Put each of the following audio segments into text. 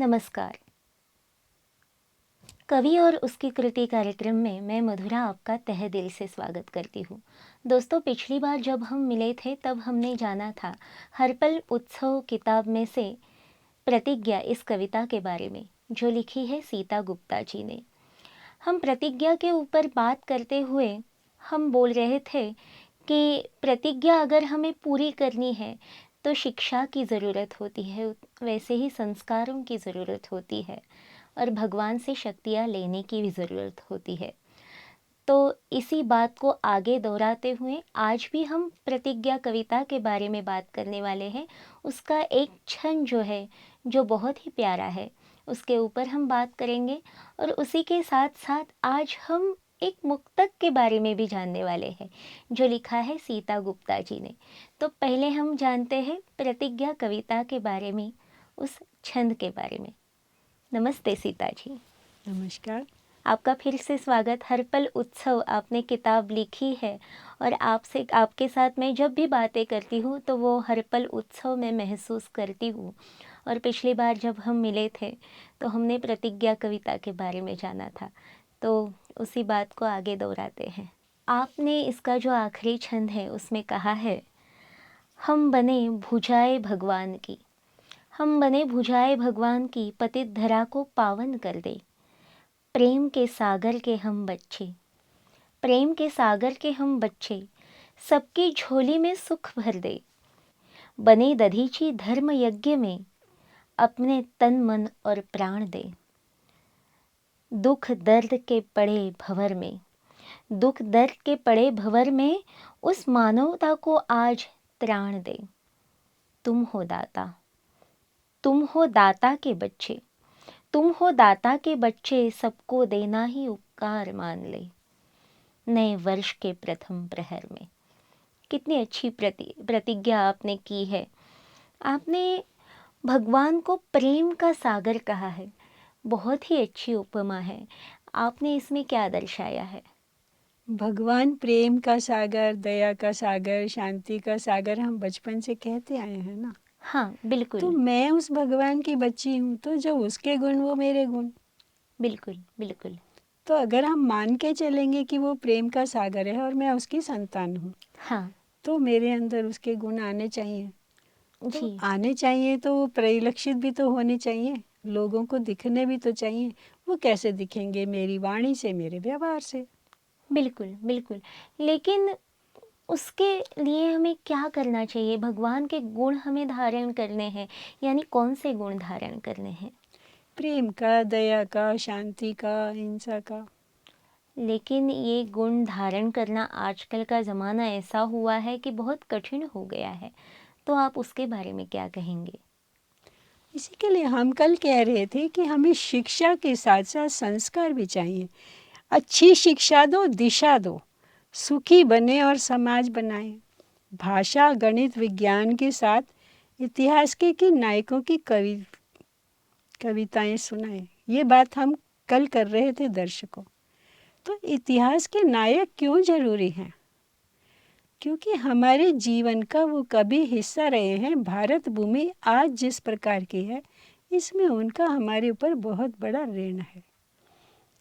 नमस्कार। कवि और उसकी कृति कार्यक्रम में मैं मधुरा आपका तहे दिल से स्वागत करती हूँ। दोस्तों, पिछली बार जब हम मिले थे तब हमने जाना था हर पल उत्सव किताब में से प्रतिज्ञा इस कविता के बारे में, जो लिखी है सीता गुप्ता जी ने। हम प्रतिज्ञा के ऊपर बात करते हुए हम बोल रहे थे कि प्रतिज्ञा अगर हमें पूरी करनी है तो शिक्षा की ज़रूरत होती है, वैसे ही संस्कारों की ज़रूरत होती है और भगवान से शक्तियाँ लेने की भी ज़रूरत होती है। तो इसी बात को आगे दोहराते हुए आज भी हम प्रतिज्ञा कविता के बारे में बात करने वाले हैं। उसका एक क्षण जो है, जो बहुत ही प्यारा है, उसके ऊपर हम बात करेंगे और उसी के साथ साथ आज हम एक मुक्तक के बारे में भी जानने वाले हैं, जो लिखा है सीता गुप्ता जी ने। तो पहले हम जानते हैं प्रतिज्ञा कविता के बारे में, उस छंद के बारे में। नमस्ते सीता जी। नमस्कार। आपका फिर से स्वागत। हर पल उत्सव आपने किताब लिखी है और आपके साथ मैं जब भी बातें करती हूँ तो वो हर पल उत्सव में महसूस करती हूँ। और पिछली बार जब हम मिले थे तो हमने प्रतिज्ञा कविता के बारे में जाना था, तो उसी बात को आगे दोहराते हैं। आपने इसका जो आखिरी छंद है उसमें कहा है, हम बने भुजाए भगवान की, हम बने भुजाए भगवान की, पतित धरा को पावन कर दे। प्रेम के सागर के हम बच्चे, प्रेम के सागर के हम बच्चे, सबकी झोली में सुख भर दे। बने दधीची धर्म यज्ञ में, अपने तन मन और प्राण दे। दुख दर्द के पड़े भंवर में, दुख दर्द के पड़े भंवर में, उस मानवता को आज त्राण दे। तुम हो दाता, तुम हो दाता के बच्चे, तुम हो दाता के बच्चे, सबको देना ही उपकार मान ले। नए वर्ष के प्रथम प्रहर में। कितनी अच्छी प्रतिज्ञा आपने की है। आपने भगवान को प्रेम का सागर कहा है, बहुत ही अच्छी उपमा है। आपने इसमें क्या दर्शाया है? भगवान प्रेम का सागर, दया का सागर, शांति का सागर हम बचपन से कहते आए हैं ना। हाँ, बिल्कुल तो मैं उस भगवान की बच्ची हूँ, तो जो उसके गुण वो मेरे गुण। बिल्कुल बिल्कुल। तो अगर हम मान के चलेंगे कि वो प्रेम का सागर है और मैं उसकी संतान हूँ, हाँ तो मेरे अंदर उसके गुण आने चाहिए। तो जी, आने चाहिए तो वो परिलक्षित भी तो होने चाहिए, लोगों को दिखने भी तो चाहिए। वो कैसे दिखेंगे? मेरी वाणी से, मेरे व्यवहार से। बिल्कुल बिल्कुल। लेकिन उसके लिए हमें क्या करना चाहिए? भगवान के गुण हमें धारण करने हैं, यानी कौन से गुण धारण करने हैं? प्रेम का, दया का, शांति का, अहिंसा का। लेकिन ये गुण धारण करना आजकल का ज़माना ऐसा हुआ है कि बहुत कठिन हो गया है, तो आप उसके बारे में क्या कहेंगे? इसी के लिए हम कल कह रहे थे कि हमें शिक्षा के साथ साथ संस्कार भी चाहिए। अच्छी शिक्षा दो, दिशा दो, सुखी बने और समाज बनाए। भाषा, गणित, विज्ञान के साथ इतिहास के नायकों की कविताएं सुनाएं। ये बात हम कल कर रहे थे दर्शकों। तो इतिहास के नायक क्यों जरूरी हैं? क्योंकि हमारे जीवन का वो कभी हिस्सा रहे हैं। भारत भूमि आज जिस प्रकार की है, इसमें उनका हमारे ऊपर बहुत बड़ा ऋण है।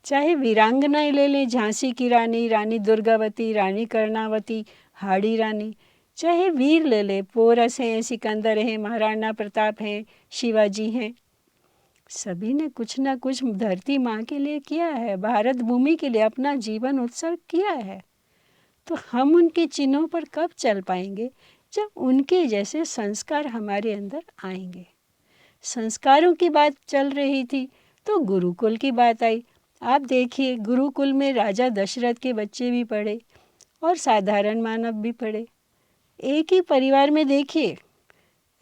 चाहे वीरांगनाएं ले लें, झांसी की रानी, रानी दुर्गावती, रानी कर्णावती, हाड़ी रानी, चाहे वीर ले लें, पोरस हैं, सिकंदर हैं, महाराणा प्रताप हैं, शिवाजी हैं, सभी ने कुछ ना कुछ धरती माँ के लिए किया है, भारत भूमि के लिए अपना जीवन उत्सर्ग किया है। तो हम उनके चिन्हों पर कब चल पाएंगे? जब उनके जैसे संस्कार हमारे अंदर आएंगे। संस्कारों की बात चल रही थी तो गुरुकुल की बात आई। आप देखिए, गुरुकुल में राजा दशरथ के बच्चे भी पढ़े और साधारण मानव भी पढ़े। एक ही परिवार में देखिए,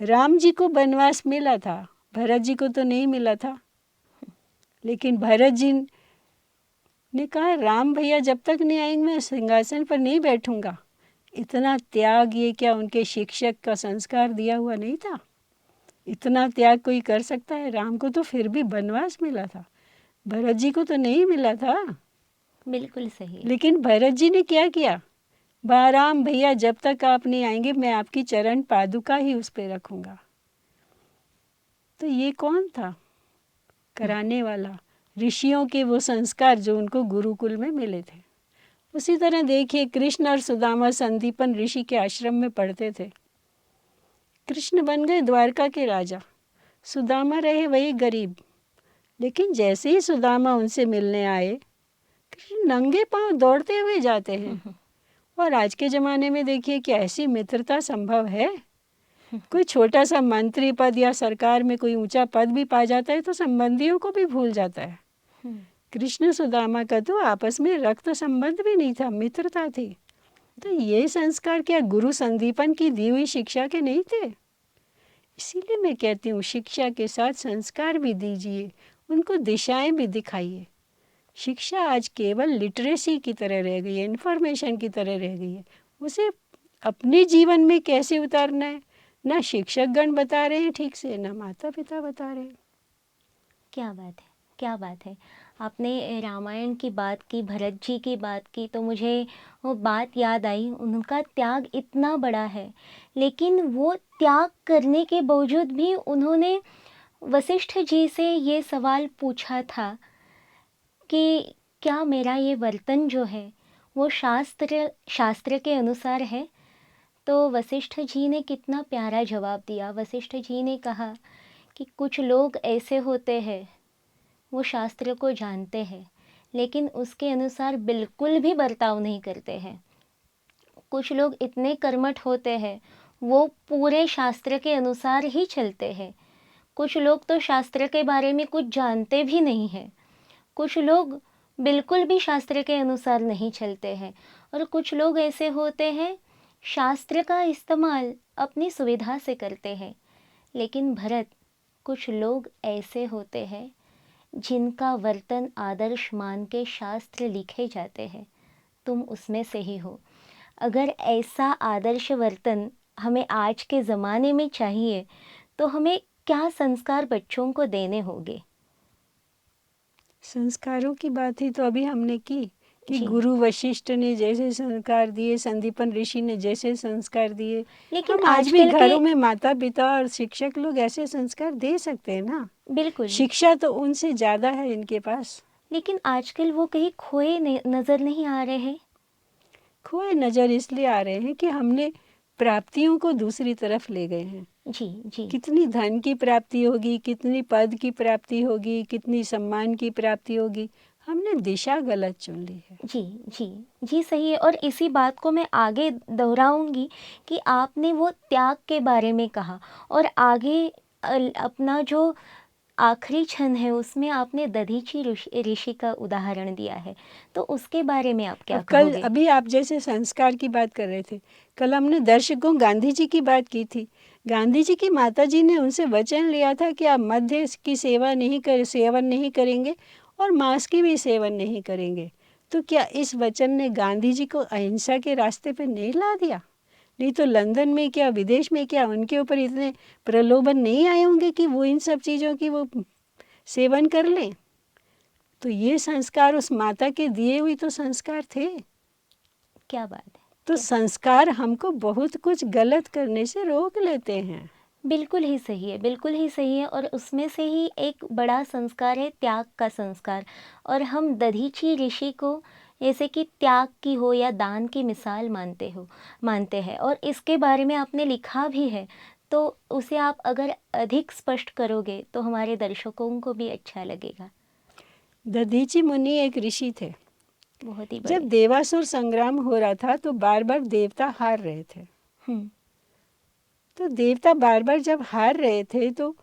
राम जी को वनवास मिला था, भरत जी को तो नहीं मिला था। लेकिन भरत जी ने कहा, राम भैया जब तक नहीं आएंगे मैं सिंहासन पर नहीं बैठूंगा। इतना त्याग, ये क्या उनके शिक्षक का संस्कार दिया हुआ नहीं था? इतना त्याग कोई कर सकता है? राम को तो फिर भी वनवास मिला था, भरत जी को तो नहीं मिला था। बिल्कुल सही। लेकिन भरत जी ने क्या किया? राम भैया जब तक आप नहीं आएंगे मैं आपकी चरण पादुका ही उस पर रखूंगा। तो ये कौन था? कराने वाला ऋषियों के वो संस्कार जो उनको गुरुकुल में मिले थे। उसी तरह देखिए, कृष्ण और सुदामा संदीपन ऋषि के आश्रम में पढ़ते थे। कृष्ण बन गए द्वारका के राजा, सुदामा रहे वही गरीब। लेकिन जैसे ही सुदामा उनसे मिलने आए, कृष्ण नंगे पांव दौड़ते हुए जाते हैं। और आज के ज़माने में देखिए कि ऐसी मित्रता संभव है? कोई छोटा सा मंत्री पद या सरकार में कोई ऊंचा पद भी पा जाता है तो संबंधियों को भी भूल जाता है। कृष्ण सुदामा का तो आपस में रक्त संबंध भी नहीं था, मित्रता थी। तो ये संस्कार क्या गुरु संदीपन की दी हुई शिक्षा के नहीं थे? इसीलिए मैं कहती हूँ, शिक्षा के साथ संस्कार भी दीजिए, उनको दिशाएं भी दिखाइए। शिक्षा आज केवल लिटरेसी की तरह रह गई है, इन्फॉर्मेशन की तरह रह गई है। उसे अपने जीवन में कैसे उतारना है, ना शिक्षकगण बता रहे हैं ठीक से, ना माता पिता बता रहे हैं। क्या बात है, क्या बात है। आपने रामायण की बात की, भरत जी की बात की, तो मुझे वो बात याद आई। उनका त्याग इतना बड़ा है, लेकिन वो त्याग करने के बावजूद भी उन्होंने वशिष्ठ जी से ये सवाल पूछा था कि क्या मेरा ये वर्तन जो है वो शास्त्र के अनुसार है। तो वशिष्ठ जी ने कितना प्यारा जवाब दिया। वशिष्ठ जी ने कहा कि कुछ लोग ऐसे होते हैं, वो शास्त्र को जानते हैं लेकिन उसके अनुसार बिल्कुल भी बर्ताव नहीं करते हैं। कुछ लोग इतने कर्मठ होते हैं, वो पूरे शास्त्र के अनुसार ही चलते हैं। कुछ लोग तो शास्त्र के बारे में कुछ जानते भी नहीं हैं। कुछ लोग बिल्कुल भी शास्त्र के अनुसार नहीं चलते हैं। और कुछ लोग ऐसे होते हैं, शास्त्र का इस्तेमाल अपनी सुविधा से करते हैं। लेकिन भरत, कुछ लोग ऐसे होते हैं जिनका वर्तन आदर्श मान के शास्त्र लिखे जाते हैं। तुम उसमें से ही हो। अगर ऐसा आदर्श वर्तन हमें आज के ज़माने में चाहिए तो हमें क्या संस्कार बच्चों को देने होंगे? संस्कारों की बात ही तो अभी हमने की कि जी, गुरु वशिष्ठ ने जैसे संस्कार दिए, संदीपन ऋषि ने जैसे संस्कार दिए, लेकिन हम आज भी आजकल के, घरों में माता पिता और शिक्षक लोग ऐसे संस्कार दे सकते हैं ना। बिल्कुल, शिक्षा तो उनसे ज़्यादा है इनके पास। लेकिन आजकल वो कहीं खोए नज़र नहीं आ रहे हैं। खोए नज़र इसलिए आ रहे हैं कि हमने प्राप्तियों को दूसरी तरफ ले गए हैं। जी, जी, कितनी धन की प्राप्ति होगी, कितनी पद की प्राप्ति होगी, कितनी सम्मान की प्राप्ति होगी, हमने दिशा गलत चुन ली है। जी, जी, जी, सही है। और इसी बात को मैं आगे दोहराऊंगी कि आपने वो त्याग के बारे में कहा और आगे अपना जो आखिरी क्षण है उसमें आपने दधीची ऋषि का उदाहरण दिया है। तो उसके बारे में आप क्या अब कल कहोगे? अभी आप जैसे संस्कार की बात कर रहे थे, कल हमने दर्शकों गांधी जी की बात की थी। गांधी जी की माता जी ने उनसे वचन लिया था कि आप मद्य की सेवन नहीं करेंगे और मांस की भी सेवन नहीं करेंगे। तो क्या इस वचन ने गांधी जी को अहिंसा के रास्ते पर नहीं ला दिया? नहीं तो लंदन में क्या, विदेश में क्या, उनके ऊपर इतने प्रलोभन नहीं आए होंगे कि वो इन सब चीज़ों की वो सेवन कर लें। तो ये संस्कार उस माता के दिए हुए तो संस्कार थे। क्या बात है, तो क्या, संस्कार हमको बहुत कुछ गलत करने से रोक लेते हैं। बिल्कुल ही सही है, बिल्कुल ही सही है। और उसमें से ही एक बड़ा संस्कार है त्याग का संस्कार। और हम दधीची ऋषि को जैसे कि त्याग की हो या दान की मिसाल मानते हैं। और इसके बारे में आपने लिखा भी है, तो उसे आप अगर अधिक स्पष्ट करोगे तो हमारे दर्शकों को भी अच्छा लगेगा। दधीची मुनि एक ऋषि थे। बहुत ही जब बड़े। देवासुर संग्राम हो रहा था तो बार बार देवता हार रहे थे। हम्म, तो देवता बार बार जब हार रहे थे तो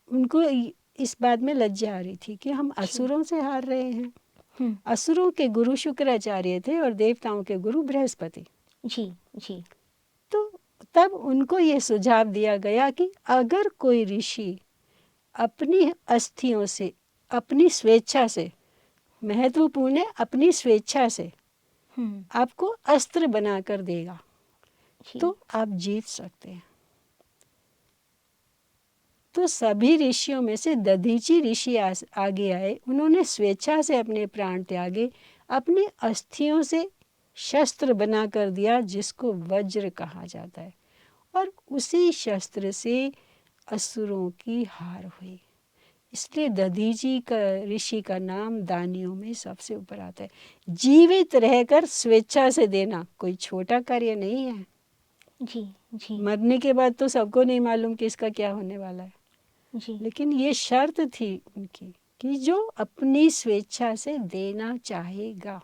उनको इस बात में लज्जा आ रही थी कि हम जी, असुरों से हार रहे हैं। हम्म, असुरों के गुरु शुक्राचार्य थे और देवताओं के गुरु बृहस्पति। जी, जी, तो तब उनको ये सुझाव दिया गया कि अगर कोई ऋषि अपनी अस्थियों से, अपनी स्वेच्छा से, महत्वपूर्ण है, अपनी स्वेच्छा से हम्म, आपको अस्त्र बना कर देगा जी, तो आप जीत सकते हैं। तो सभी ऋषियों में से दधीची ऋषि आगे आए। उन्होंने स्वेच्छा से अपने प्राण त्यागे, अपनी अस्थियों से शस्त्र बना कर दिया जिसको वज्र कहा जाता है, और उसी शस्त्र से असुरों की हार हुई। इसलिए दधीची का ऋषि का नाम दानियों में सबसे ऊपर आता है। जीवित रहकर स्वेच्छा से देना कोई छोटा कार्य नहीं है। जी जी मरने के बाद तो सबको नहीं मालूम कि इसका क्या होने वाला है, जी। लेकिन ये शर्त थी उनकी कि जो अपनी स्वेच्छा से देना चाहेगा।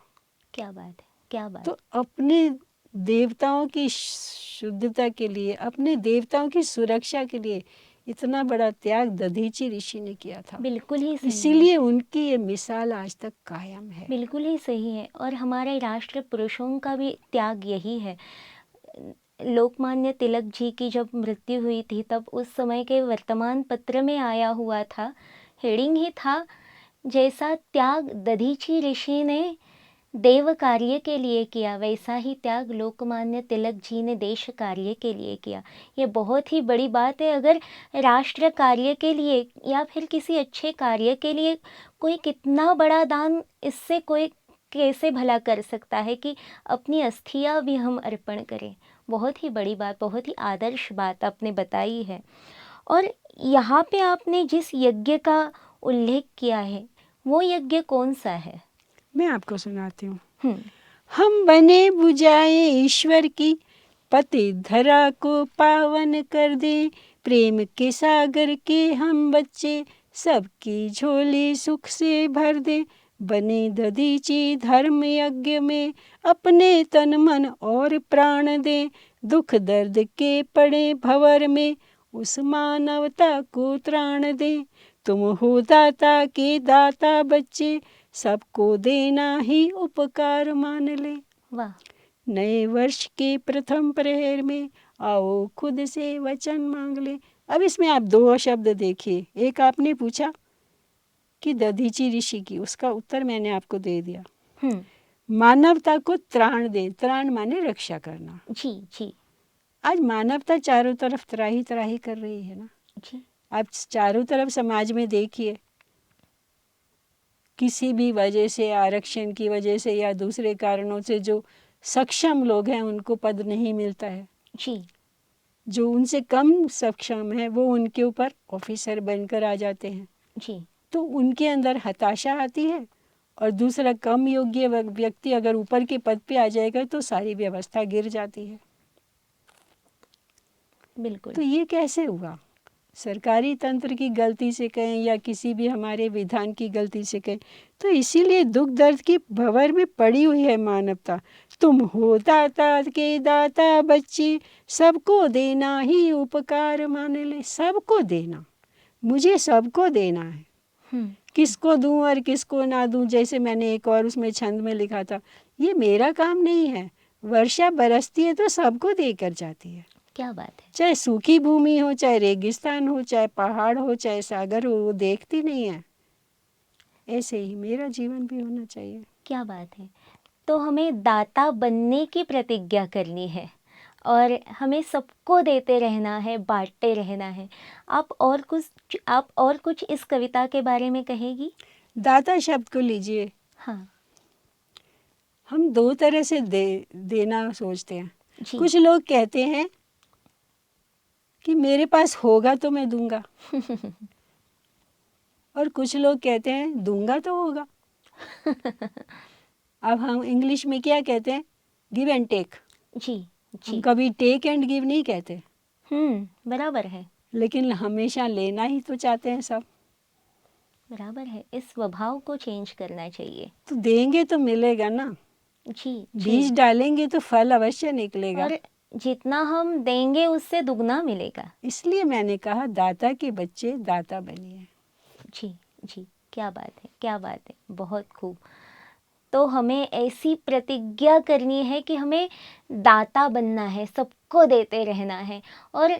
क्या बात है, क्या बात। तो अपने देवताओं की शुद्धता के लिए, अपने देवताओं की सुरक्षा के लिए इतना बड़ा त्याग दधीची ऋषि ने किया था। बिल्कुल ही सही है, इसीलिए उनकी ये मिसाल आज तक कायम है। बिल्कुल ही सही है। और हमारे राष्ट्र पुरुषों का भी त्याग यही है। लोकमान्य तिलक जी की जब मृत्यु हुई थी तब उस समय के वर्तमान पत्र में आया हुआ था, हेडिंग ही था, जैसा त्याग दधीची ऋषि ने देव कार्य के लिए किया वैसा ही त्याग लोकमान्य तिलक जी ने देश कार्य के लिए किया। ये बहुत ही बड़ी बात है। अगर राष्ट्र कार्य के लिए या फिर किसी अच्छे कार्य के लिए कोई कितना बड़ा दान, इससे कोई कैसे भला कर सकता है कि अपनी अस्थियां भी हम अर्पण करें। बहुत ही बड़ी बात, बहुत ही आदर्श बात आपने बताई है। और यहाँ पे आपने जिस यज्ञ का उल्लेख किया है वो यज्ञ कौन सा है? मैं आपको सुनाती हूँ। हम्म। हम बने बुझाए ईश्वर की, पति धरा को पावन कर दे, प्रेम के सागर के हम बच्चे, सबकी झोली सुख से भर दे। बने दधीची धर्म यज्ञ में, अपने तन मन और प्राण दे, दुख दर्द के पड़े भंवर में, उस मानवता को त्राण दे। तुम हो दाता के दाता बच्चे, सबको देना ही उपकार मान ले। वाह। नए वर्ष के प्रथम प्रहर में, आओ खुद से वचन मांग ले। अब इसमें आप दो शब्द देखिए। एक आपने पूछा कि दधीची ऋषि की, उसका उत्तर मैंने आपको दे दिया। मानवता को त्राण दे, त्राण माने रक्षा करना। जी जी आज मानवता चारों तरफ त्राही त्राही कर रही है ना। जी। आप चारों तरफ समाज में देखिए, किसी भी वजह से, आरक्षण की वजह से या दूसरे कारणों से जो सक्षम लोग हैं उनको पद नहीं मिलता है। जी जो उनसे कम सक्षम है वो उनके ऊपर ऑफिसर बनकर आ जाते हैं। जी। तो उनके अंदर हताशा आती है। और दूसरा कम योग्य व्यक्ति अगर ऊपर के पद पे आ जाएगा तो सारी व्यवस्था गिर जाती है। बिल्कुल। तो ये कैसे हुआ? सरकारी तंत्र की गलती से कहें या किसी भी हमारे विधान की गलती से कहें, तो इसीलिए दुख दर्द की भंवर में पड़ी हुई है मानवता। तुम हो दाता के दाता बच्ची, सबको देना ही उपकार मान ले। सबको देना, मुझे सबको देना है। किसको दूं और किसको ना दूं, जैसे मैंने एक और उसमें छंद में लिखा था, ये मेरा काम नहीं है। वर्षा बरसती है तो सबको देकर जाती है। क्या बात है। चाहे सूखी भूमि हो, चाहे रेगिस्तान हो, चाहे पहाड़ हो, चाहे सागर हो, वो देखती नहीं है। ऐसे ही मेरा जीवन भी होना चाहिए। क्या बात है। तो हमें दाता बनने की प्रतिज्ञा करनी है और हमें सबको देते रहना है, बांटते रहना है। आप और कुछ इस कविता के बारे में कहेगी? दाता शब्द को लीजिए। हाँ हम दो तरह से देना सोचते हैं। जी। कुछ लोग कहते हैं कि मेरे पास होगा तो मैं दूंगा, और कुछ लोग कहते हैं दूंगा तो होगा। अब हम इंग्लिश में क्या कहते हैं? Give and take. जी हम जी। कभी टेक एंड गिव नहीं कहते, बराबर है, लेकिन हमेशा लेना ही तो चाहते हैं सब। बराबर है। इस स्वभाव को चेंज करना चाहिए। तो देंगे तो मिलेगा ना। जी बीज जी। डालेंगे तो फल अवश्य निकलेगा। और जितना हम देंगे उससे दुगना मिलेगा। इसलिए मैंने कहा दाता के बच्चे दाता बनिए। जी जी। क्या बात है, क्या बात है, बहुत खूब। तो हमें ऐसी प्रतिज्ञा करनी है कि हमें दाता बनना है, सबको देते रहना है। और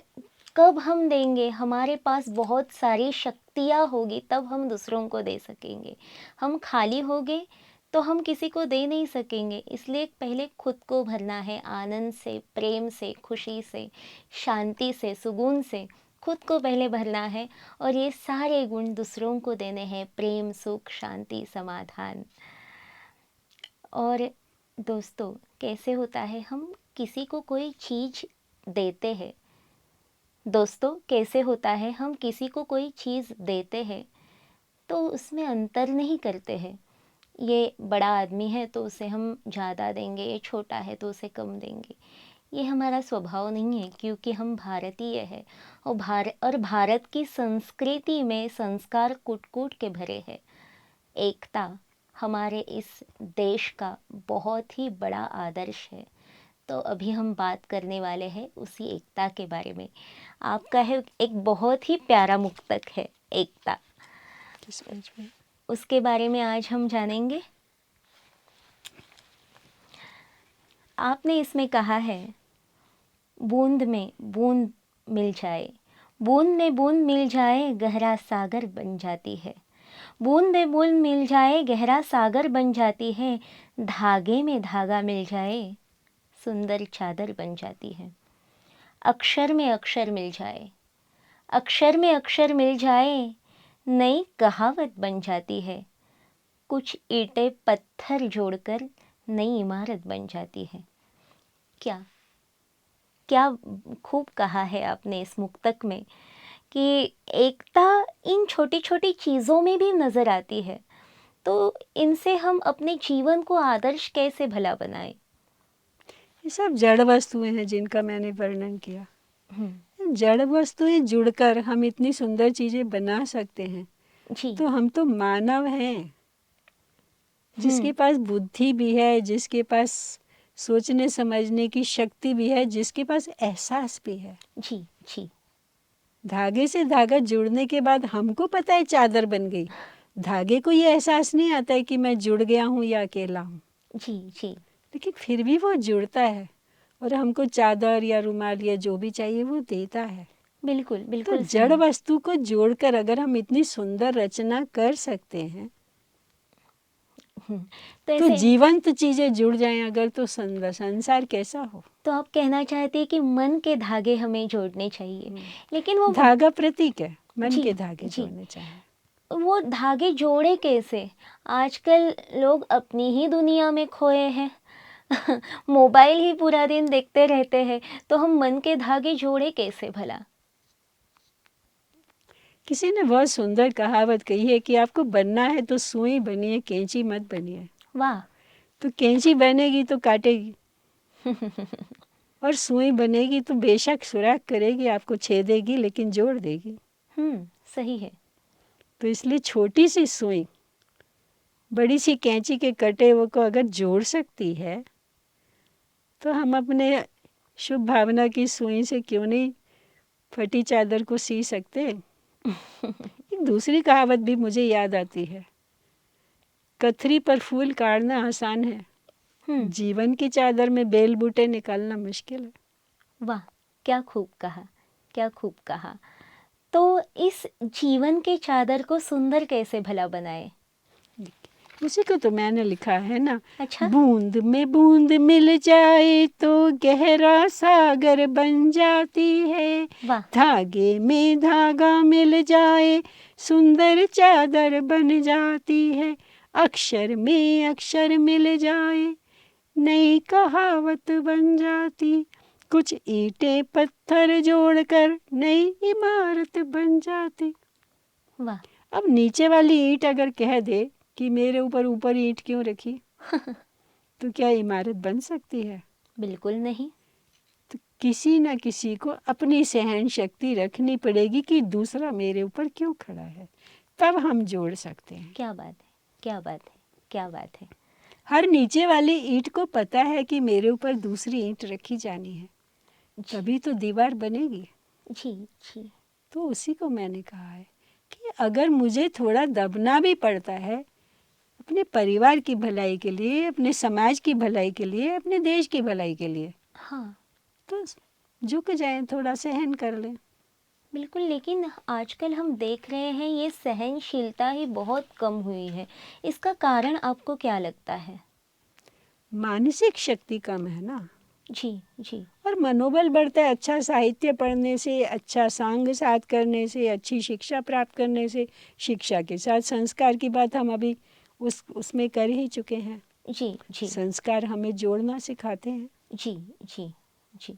कब हम देंगे? हमारे पास बहुत सारी शक्तियाँ होगी तब हम दूसरों को दे सकेंगे। हम खाली होंगे तो हम किसी को दे नहीं सकेंगे। इसलिए पहले खुद को भरना है आनंद से, प्रेम से, खुशी से, शांति से, सुकून से। खुद को पहले भरना है और ये सारे गुण दूसरों को देने हैं, प्रेम, सुख, शांति, समाधान। और दोस्तों, कैसे होता है हम किसी को कोई चीज़ देते हैं, दोस्तों कैसे होता है हम किसी को कोई चीज़ देते हैं तो उसमें अंतर नहीं करते हैं। ये बड़ा आदमी है तो उसे हम ज़्यादा देंगे, ये छोटा है तो उसे कम देंगे। ये हमारा स्वभाव नहीं है, क्योंकि हम भारतीय हैं और भारत की संस्कृति में संस्कार कूट-कूट के भरे हैं। एकता हमारे इस देश का बहुत ही बड़ा आदर्श है। तो अभी हम बात करने वाले हैं उसी एकता के बारे में। आपका है एक बहुत ही प्यारा मुक्तक है एकता, किस पेज पे? उसके बारे में आज हम जानेंगे। आपने इसमें कहा है, बूंद में बूंद मिल जाए, बूंद में बूंद मिल जाए गहरा सागर बन जाती है। बूंद में बूंद मिल जाए गहरा सागर बन जाती है, धागे में धागा मिल जाए सुंदर चादर बन जाती है। अक्षर में अक्षर मिल जाए, अक्षर में अक्षर मिल जाए नई कहावत बन जाती है। कुछ ईंटें पत्थर जोड़कर नई इमारत बन जाती है। क्या क्या खूब कहा है आपने इस मुक्तक में कि एकता इन छोटी छोटी चीज़ों में भी नज़र आती है। तो इनसे हम अपने जीवन को आदर्श कैसे भला बनाएं? ये सब जड़ वस्तुएं हैं जिनका मैंने वर्णन किया। जड़ वस्तुएं जुड़कर हम इतनी सुंदर चीजें बना सकते हैं। जी। तो हम तो मानव हैं, जिसके पास बुद्धि भी है, जिसके पास सोचने समझने की शक्ति भी है, जिसके पास एहसास भी है। जी। जी। धागे से धागा जुड़ने के बाद हमको पता है चादर बन गई। धागे को ये एहसास नहीं आता है कि मैं जुड़ गया हूँ या अकेला हूँ, जी। जी। लेकिन फिर भी वो जुड़ता है और हमको चादर या रुमाल या जो भी चाहिए वो देता है। बिल्कुल तो बिल्कुल जड़ सही। वस्तु को जोड़कर अगर हम इतनी सुंदर रचना कर सकते हैं, तो तो ऐसे जीवंत चीजें जुड़ जाएं अगर, तो संसार कैसा हो। तो आप कहना चाहते हैं कि मन के धागे हमें जोड़ने चाहिए, लेकिन वो धागा प्रतीक है, मन जी। के धागे जी। जोड़ने चाहिए। वो धागे जोड़े कैसे? आजकल लोग अपनी ही दुनिया में खोए हैं। मोबाइल ही पूरा दिन देखते रहते हैं, तो हम मन के धागे जोड़े कैसे भला? किसी ने बहुत सुंदर कहावत कही है कि आपको बनना है तो सुई बनिए, कैंची मत बनिए। वाह। तो कैंची बनेगी तो काटेगी, और सुई बनेगी तो बेशक सुराख करेगी, आपको छेदेगी, लेकिन जोड़ देगी। सही है। तो इसलिए छोटी सी सुई बड़ी सी कैंची के कटे हुए को अगर जोड़ सकती है, तो हम अपने शुभ भावना की सुई से क्यों नहीं फटी चादर को सी सकते। एक दूसरी कहावत भी मुझे याद आती है, कथरी पर फूल काटना आसान है, जीवन की चादर में बेल बूटे निकालना मुश्किल है। वाह, क्या खूब कहा, क्या खूब कहा। तो इस जीवन के चादर को सुंदर कैसे भला बनाए? उसी को तो मैंने लिखा है ना। अच्छा। बूंद में बूंद मिल जाए तो गहरा सागर बन जाती है, वाह। धागे में धागा मिल जाए सुंदर चादर बन जाती है, अक्षर में अक्षर मिल जाए नई कहावत बन जाती, कुछ ईंटें पत्थर जोड़कर नई इमारत बन जाती। वाह। अब नीचे वाली ईंट अगर कह दे कि मेरे ऊपर ईंट क्यों रखी, तो क्या इमारत बन सकती है? बिल्कुल नहीं। तो किसी न किसी को अपनी सहन शक्ति रखनी पड़ेगी कि दूसरा मेरे ऊपर क्यों खड़ा है, तब हम जोड़ सकते हैं। क्या बात है, क्या बात है, क्या बात है। हर नीचे वाली ईंट को पता है कि मेरे ऊपर दूसरी ईंट रखी जानी है, तभी तो दीवार बनेगी। जी। जी। तो उसी को मैंने कहा है कि अगर मुझे थोड़ा दबना भी पड़ता है अपने परिवार की भलाई के लिए, अपने समाज की भलाई के लिए, अपने देश की भलाई के लिए, हाँ, तो झुक जाएं, थोड़ा सहन कर लें। बिल्कुल। लेकिन आजकल हम देख रहे हैं ये सहनशीलता ही बहुत कम हुई है। इसका कारण आपको क्या लगता है? मानसिक शक्ति कम है ना, जी। जी। और मनोबल बढ़ता है अच्छा साहित्य पढ़ने से, अच्छा सांग साथ करने से, अच्छी शिक्षा प्राप्त करने से। शिक्षा के साथ संस्कार की बात हम अभी उसमें कर ही चुके हैं। जी। जी। संस्कार हमें जोड़ना सिखाते हैं। जी। जी। जी।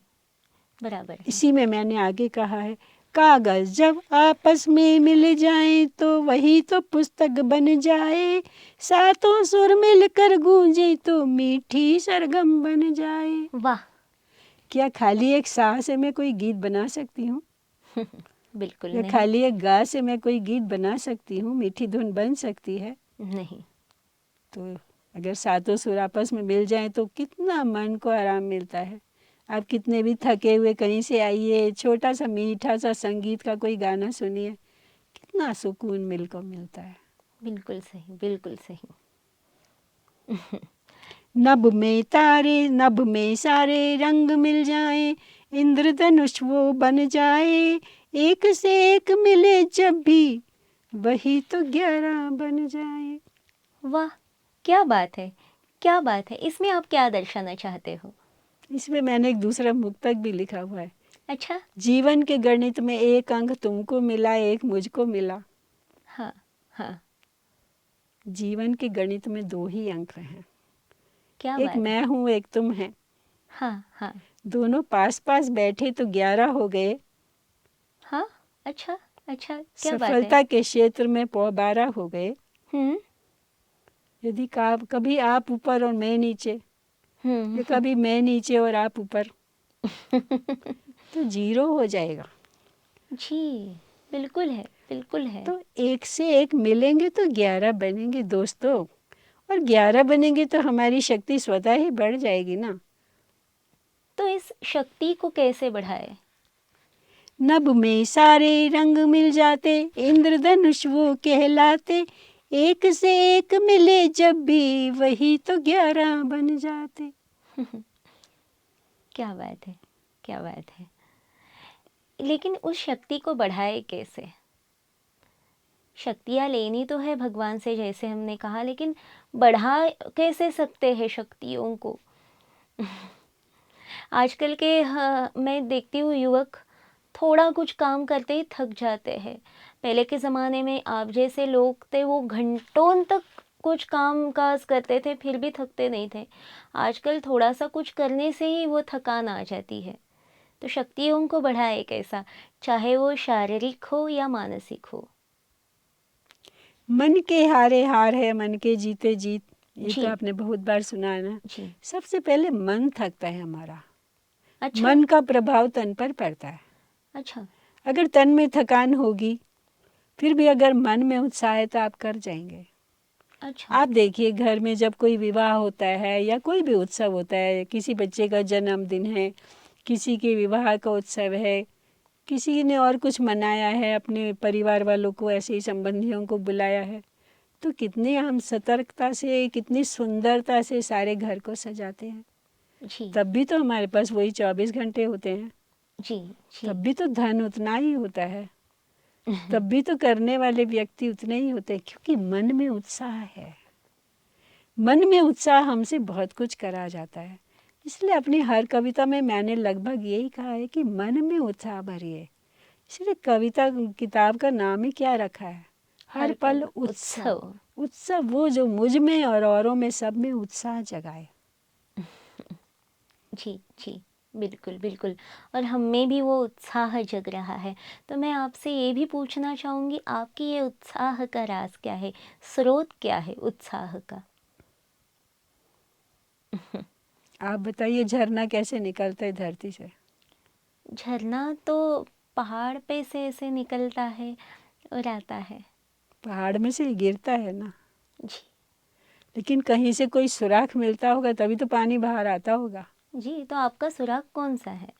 बराबर है। इसी में मैंने आगे कहा है, कागज जब आपस में मिल जाए तो वही तो पुस्तक बन जाए, सातों सुर मिलकर गूंजे तो मीठी सरगम बन जाए। वाह। क्या खाली एक सा से मैं कोई गीत बना सकती हूँ? बिल्कुल या नहीं। खाली एक गा से मैं कोई गीत बना सकती हूँ? मीठी धुन बन सकती है? नहीं। तो अगर सातों सुर आपस में मिल जाएं तो कितना मन को आराम मिलता है। आप कितने भी थके हुए कहीं से आइए, छोटा सा मीठा सा संगीत का कोई गाना सुनिए, कितना सुकून मिल को मिलता है। बिल्कुल सही, बिल्कुल सही। नभ में तारे, नभ में सारे रंग मिल जाएं, इंद्रधनुष वो बन जाए, एक से एक मिले जब भी वही तो 11 बन जाए। वाह, क्या बात है, क्या बात है। इसमें आप क्या दर्शाना चाहते हो? इसमें मैंने एक दूसरा मुक्तक भी लिखा हुआ है। अच्छा। जीवन के गणित में एक अंक तुमको मिला, एक मुझको मिला। हाँ हाँ। जीवन के गणित में 2 ही अंक हैं, क्या एक बात है। मैं हूँ, एक तुम है। हाँ हाँ दोनों पास पास बैठे तो 11 हो गए। हाँ। अच्छा अच्छा, क्या बात है। सफलता के क्षेत्र में 12 हो गए। हम्म यदि कभी आप ऊपर और मैं नीचे, या हम्म। कभी मैं नीचे और आप ऊपर, तो 0 हो जाएगा। जी, बिल्कुल है, बिल्कुल है। तो एक से एक मिलेंगे तो 11 बनेंगे दोस्तों, और 11 बनेंगे तो हमारी शक्ति स्वतः ही बढ़ जाएगी ना। तो इस शक्ति को कैसे बढ़ाए? नभ में सारे रंग मिल जाते, इंद्रधनुष वो कहलाते, एक से एक मिले जब भी वही तो 11 बन जाते। क्या बात है, क्या बात है। लेकिन उस शक्ति को बढ़ाए कैसे? शक्तियाँ लेनी तो है भगवान से जैसे हमने कहा, लेकिन बढ़ा कैसे सकते हैं शक्तियों को? आजकल के मैं देखती हूँ युवक थोड़ा कुछ काम करते ही थक जाते हैं। पहले के ज़माने में आप जैसे लोग थे वो घंटों तक कुछ काम काज करते थे फिर भी थकते नहीं थे। आजकल थोड़ा सा कुछ करने से ही वो थकान आ जाती है। तो शक्तियों को बढ़ाए कैसा, चाहे वो शारीरिक हो या मानसिक हो? मन के हारे हार है, मन के जीते जीत, ये जी तो आपने बहुत बार सुना है ना। जी। सबसे पहले मन थकता है हमारा, अच्छा मन का प्रभाव तन पर पड़ता है। अच्छा। अगर तन में थकान होगी, फिर भी अगर मन में उत्साह है तो आप कर जाएंगे। अच्छा। आप देखिए, घर में जब कोई विवाह होता है या कोई भी उत्सव होता है, किसी बच्चे का जन्मदिन है, किसी के विवाह का उत्सव है, किसी ने और कुछ मनाया है, अपने परिवार वालों को, ऐसे ही संबंधियों को बुलाया है, तो कितने हम सतर्कता से, कितनी सुंदरता से सारे घर को सजाते हैं। जी तब भी तो हमारे पास वही 24 घंटे होते हैं, जी जी। तब भी तो धन उतना ही होता है, तब भी तो करने वाले व्यक्ति उतने ही होते हैं, क्योंकि मन में उत्साह है। मन में उत्साह हमसे बहुत कुछ करा जाता है। इसलिए अपनी हर कविता में मैंने लगभग यही कहा है कि मन में उत्साह भरिए। इसलिए कविता किताब का नाम ही क्या रखा है, हर पल उत्सव। उत्सव। उत्सव वो जो मुझ में और औरों में सब में उत्साह जगाए। जी जी, बिल्कुल बिल्कुल। और हम में भी वो उत्साह जग रहा है। तो मैं आपसे ये भी पूछना चाहूँगी, आपकी ये उत्साह का राज क्या है, स्रोत क्या है उत्साह का? आप बताइए, झरना कैसे निकलता है धरती से? झरना तो पहाड़ पे से ऐसे निकलता है और आता है। पहाड़ में से ही गिरता है ना। जी लेकिन कहीं से कोई सुराख मिलता होगा तभी तो पानी बाहर आता होगा। जी। तो आपका सुराग कौन सा है?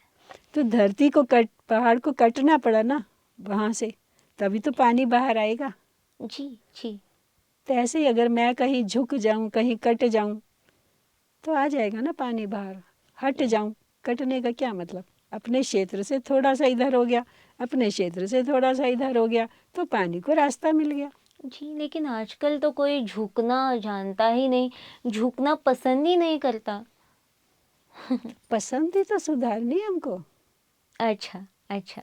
तो धरती को पहाड़ को कटना पड़ा ना वहाँ से, तभी तो पानी बाहर आएगा। जी जी। तो ऐसे ही अगर मैं कहीं झुक जाऊं, कहीं कट जाऊं, तो आ जाएगा ना पानी बाहर। हट जाऊं, कटने का क्या मतलब? अपने क्षेत्र से थोड़ा सा इधर हो गया, अपने क्षेत्र से थोड़ा सा इधर हो गया, तो पानी को रास्ता मिल गया। जी, लेकिन आजकल तो कोई झुकना जानता ही नहीं, झुकना पसंद ही नहीं करता। पसंद ही तो सुधारनी है हमको। अच्छा अच्छा।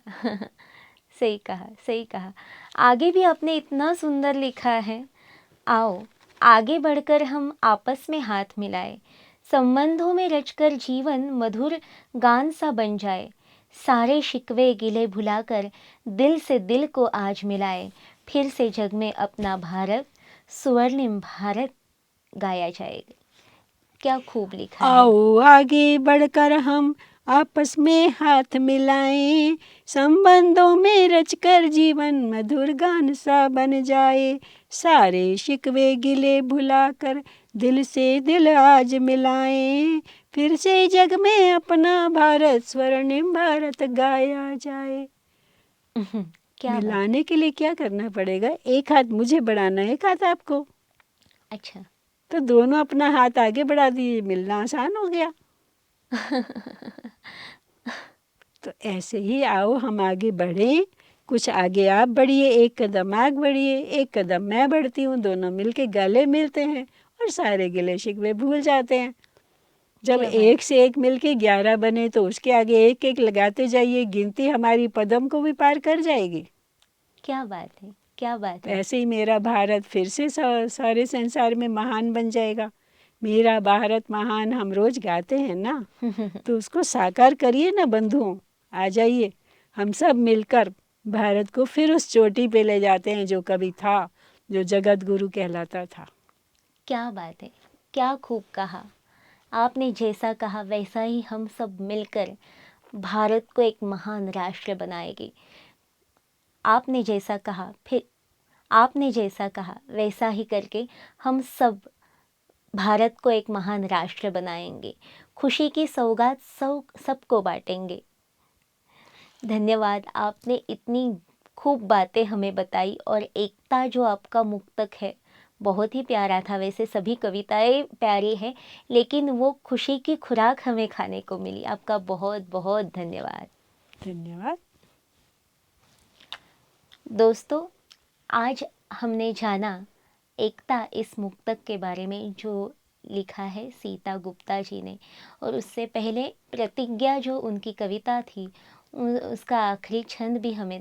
सही कहा, सही कहा। आगे भी आपने इतना सुंदर लिखा है। आओ आगे बढ़कर हम आपस में हाथ मिलाए, संबंधों में रचकर जीवन मधुर गान सा बन जाए, सारे शिकवे गिले भुलाकर दिल से दिल को आज मिलाए, फिर से जग में अपना भारत, स्वर्णिम भारत गाया जाएगा। क्या खूब लिखा है। आओ आगे बढ़कर हम आपस में हाथ मिलाएं, संबंधों में रचकर जीवन मधुर गान सा बन जाए। सारे शिकवे गिले भुलाकर दिल से दिल आज मिलाएं, फिर से जग में अपना भारत, स्वर्णिम भारत गाया जाए। क्या बात। मिलाने के लिए क्या करना पड़ेगा? एक हाथ मुझे बढ़ाना है, एक हाथ आपको, अच्छा। तो दोनों अपना हाथ आगे बढ़ा दिए, मिलना आसान हो गया। तो ऐसे ही आओ हम आगे बढ़ें, कुछ आगे आप बढ़िए, एक कदम आगे बढ़िए, एक कदम मैं बढ़ती हूँ, दोनों मिलके गले मिलते हैं और सारे गिले शिकवे भूल जाते हैं। जब क्या बात। एक से एक मिलके 11 बने तो उसके आगे एक एक लगाते जाइए, गिनती हमारी पदम को भी पार कर जाएगी। क्या बात है, क्या बात है। ऐसे ही मेरा भारत फिर से सारे संसार में महान बन जाएगा। मेरा भारत महान हम रोज गाते हैं ना, तो उसको साकार करिए ना बंधुओं, आ जाइए हम सब मिलकर भारत को फिर उस चोटी पे ले जाते हैं जो कभी था, जो जगत गुरु कहलाता था। क्या बात है, क्या खूब कहा। आपने जैसा कहा वैसा ही हम सब मिलकर भारत को एक महान राष्ट्र बनाएंगे। आपने जैसा कहा, फिर आपने जैसा कहा वैसा ही करके हम सब भारत को एक महान राष्ट्र बनाएंगे। खुशी की सौगात सबको बांटेंगे। धन्यवाद, आपने इतनी खूब बातें हमें बताई और एकता जो आपका मुक्तक है बहुत ही प्यारा था। वैसे सभी कविताएं प्यारी है, लेकिन वो खुशी की खुराक हमें खाने को मिली। आपका बहुत बहुत धन्यवाद। धन्यवाद। दोस्तों, आज हमने जाना एकता इस मुक्तक के बारे में जो लिखा है सीता गुप्ता जी ने, और उससे पहले प्रतिज्ञा जो उनकी कविता थी उसका आखिरी छंद भी हमने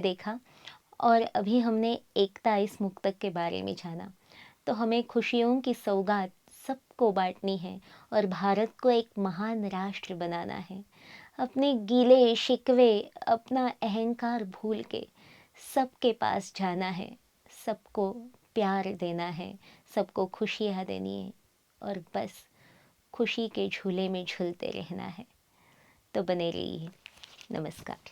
देखा, और अभी हमने एकता इस मुक्तक के बारे में जाना। तो हमें खुशियों की सौगात सबको बांटनी है और भारत को एक महान राष्ट्र बनाना है। अपने गीले शिकवे, अपना अहंकार भूल के सबके पास जाना है, सबको प्यार देना है, सबको खुशियाँ देनी है, और बस खुशी के झूले में झूलते रहना है। तो बने रहिए। नमस्कार।